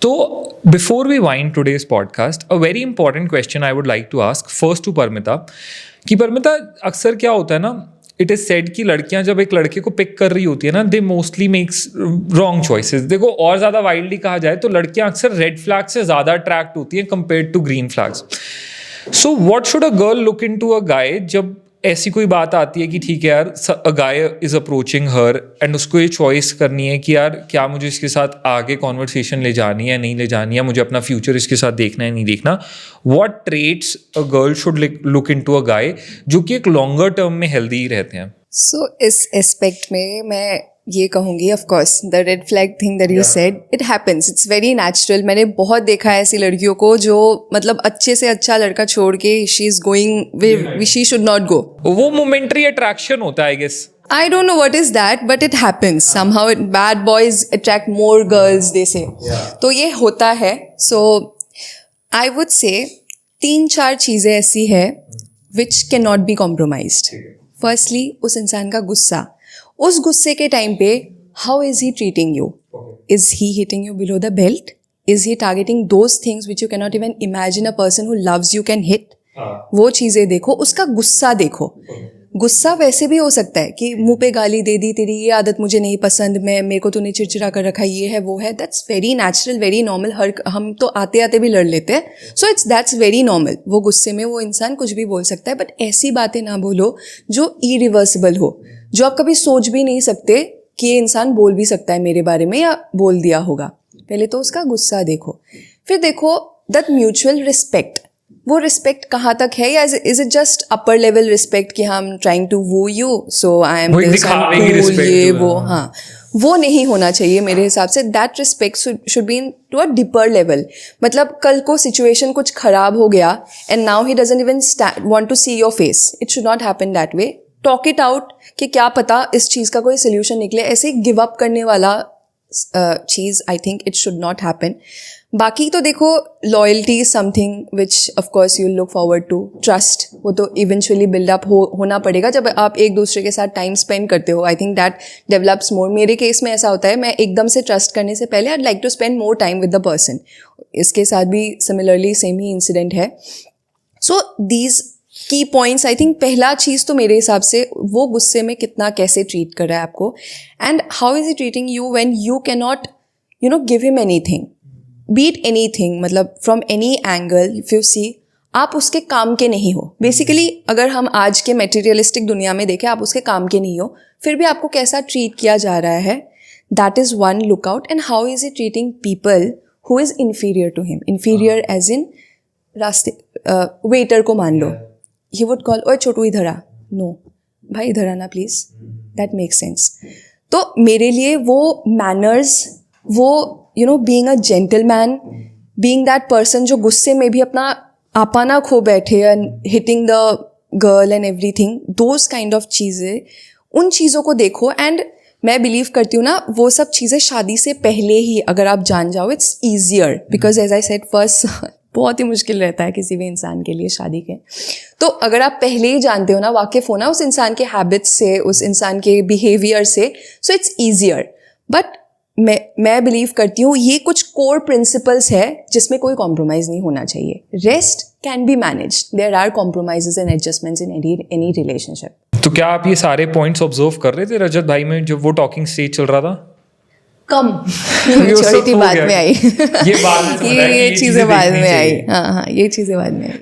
So, before we wind today's podcast, a very important question I would like to ask first to Parmita. कि परमिता अक्सर क्या होता है ना, इट इज सेड कि लड़कियां जब एक लड़के को पिक कर रही होती है ना, they mostly makes wrong choices. देखो और ज़्यादा वाइल्डली कहा जाए तो लड़कियां अक्सर रेड फ्लैग से ज़्यादा अट्रैक्ट होती हैं compared to green flags. So what should a girl look into a guy जब ऐसी कोई बात आती है कि ठीक है यार, a guy is approaching her and उसको ये चॉइस करनी है कि यार क्या मुझे इसके साथ आगे कॉन्वर्सेशन ले जानी है नहीं ले जानी है, मुझे अपना फ्यूचर इसके साथ देखना है नहीं देखना. What traits a girl should look into a guy जो कि एक लॉन्गर टर्म में हेल्दी रहते हैं? सो इस एस्पेक्ट में मैं ये कहूँगी, of course the red flag thing that you said, it happens, it's very natural. मैंने बहुत देखा है ऐसी लड़कियों को जो मतलब अच्छे से अच्छा लड़का छोड़ के she is going, she should not go. वो मोमेंटरी अट्रैक्शन होता है I guess. I don't know what is that, but it happens. Somehow bad boys attract more girls, they say. तो ये होता है. So I would say 3-4 चीज़ें ऐसी है which cannot be compromised. Firstly, उस इंसान का गुस्सा. उस गुस्से के टाइम पे how is he treating you? Is he hitting you below the belt? Is he targeting those things which you cannot even imagine a person who loves you can hit? वो चीज़ें देखो, उसका गुस्सा देखो. गुस्सा वैसे भी हो सकता है कि मुंह पे गाली दे दी, तेरी ये आदत मुझे नहीं पसंद, मेरे को तूने चिड़चिड़ा कर रखा, ये है वो है. That's very natural, very normal. हम तो आते आते भी लड़ लेते हैं. So that's very normal. वो गुस्से में वो इंसान कुछ भी बोल सकता है, बट ऐसी बातें ना बोलो जो इरिवर्सिबल हो, जो आप कभी सोच भी नहीं सकते कि ये इंसान बोल भी सकता है मेरे बारे में या बोल दिया होगा. पहले तो उसका गुस्सा देखो, फिर देखो दैट म्यूचुअल रिस्पेक्ट. वो रिस्पेक्ट कहाँ तक है, या is it just upper level respect कि हम trying to woo you, so I am this, I am cool, ये वो. हाँ, वो नहीं होना चाहिए मेरे हिसाब से. That respect should be to a deeper level. मतलब कल को सिचुएशन कुछ खराब हो गया and now he doesn't even want to see your face. It should not happen that way. Talk it out कि क्या पता इस चीज़ का कोई सोल्यूशन निकले. ऐसे ही गिव अप करने वाला चीज़ I think it should not happen. बाकी तो देखो, loyalty is something which of course you look forward to. Trust, वो तो इवेंचुअली बिल्डअप होना पड़ेगा जब आप एक दूसरे के साथ टाइम स्पेंड करते हो. आई थिंक दैट डेवलप्स मोर. मेरे केस में ऐसा होता है, मैं एकदम से ट्रस्ट करने से पहले I like to spend more time with the person. इसके साथ भी सिमिलरली सेम ही इंसिडेंट है. So these key points, I think पहला चीज़ तो मेरे हिसाब से वो गुस्से में कितना कैसे ट्रीट कर रहा है आपको, and how is he treating you when you can not give him anything, beat anything. मतलब from any angle if you see, आप उसके काम के नहीं हो. बेसिकली अगर हम आज के मेटीरियलिस्टिक दुनिया में देखें, आप उसके काम के नहीं हो, फिर भी आपको कैसा ट्रीट किया जा रहा है, that is one look out. And how is he treating people who is inferior to him. Inferior as in रास्ते, वेटर को मान लो, ही वुड कॉल, ओए छोटू इधर आ, नो भाई इधर आना प्लीज. That make sense. तो मेरे लिए वो मैनर्स, वो being a gentleman, being that person जो गुस्से में भी अपना आपा ना खो बैठे and hitting the girl and everything, those kind of चीज़ें, उन चीज़ों को देखो. एंड मैं बिलीव करती हूँ ना, वो सब चीज़ें शादी से पहले ही अगर आप जान जाओ, it's easier. Because as I said first बहुत ही मुश्किल रहता है किसी भी इंसान के लिए शादी के. तो अगर आप पहले ही जानते हो ना, वाकिफ हो ना उस इंसान के हैबिट्स से, उस इंसान के बिहेवियर से, सो इट्स ईजियर. बट मैं बिलीव करती हूँ ये कुछ कोर प्रिंसिपल्स है जिसमें कोई कॉम्प्रोमाइज़ नहीं होना चाहिए. Rest can be managed. There are compromises and adjustments in any relationship. तो क्या आप ये सारे पॉइंट्स ऑब्जर्व कर रहे थे रजत भाई में जब वो टॉकिंग स्टेज चल रहा था? कम मैच्योरिटी बाद में आई. ये चीज़ें बाद में आई. हाँ, ये चीज़ें बाद में आई.